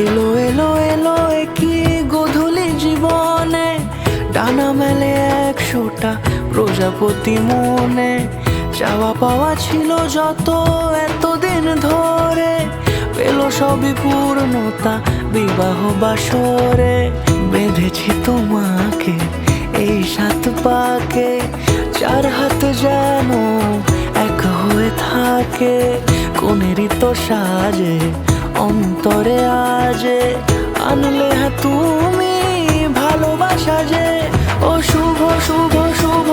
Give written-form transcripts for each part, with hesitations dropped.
এলো এলো এলো কি গোধূলি জীবনে, ডানা মেলে 100টা প্রজাপতি মনে। চাওয়া পাওয়া ছিল যত এতদিন ধরে, পেল সবই পূর্ণতা বিবাহ বাসরে। বেঁধেছি তোমাকে এই 7 পাকে, 4 হাত যেন এক হয়ে থাকে। কোনেরই তো সাজে অন্তরে আজে, আনলে হ্যাঁ তুমি ভালোবাসা যে। ও শুভ শুভ শুভ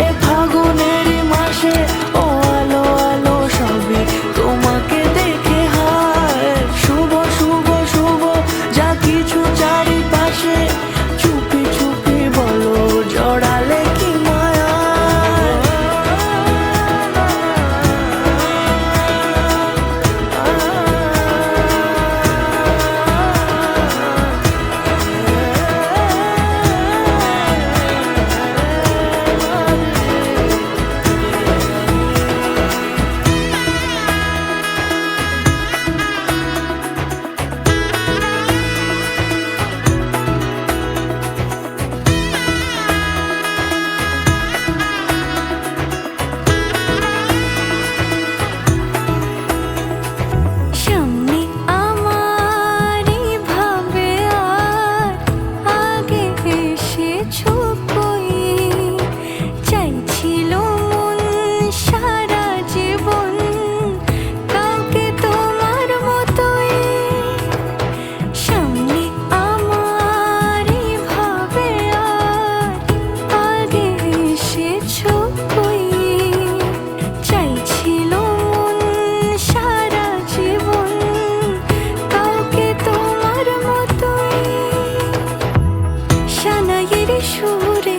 এ ফাগুনেরই মাসে, ও আলো আলো সবই তোমাকে দেখে হায়। শুভ শুভ শুভ যা কিছু চারিপাশে, চুপি চুপি বলো জড়ালে কি মায়া। সুরে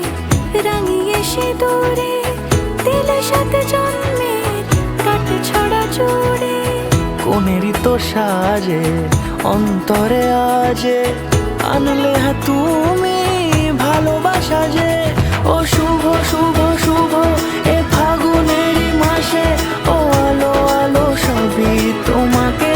রাঙিয়ে সে দূরে, দিলে 7 জন্মের কাট ছড়া জুড়ে। কোনেরই তো সাজে অন্তরে আজে, আনলে হ্যাঁ তুমি ভালোবাসা যে। ও শুভ শুভ শুভ এ ফাগুনেরই মাসে, ও আলো আলো সবই তোমাকে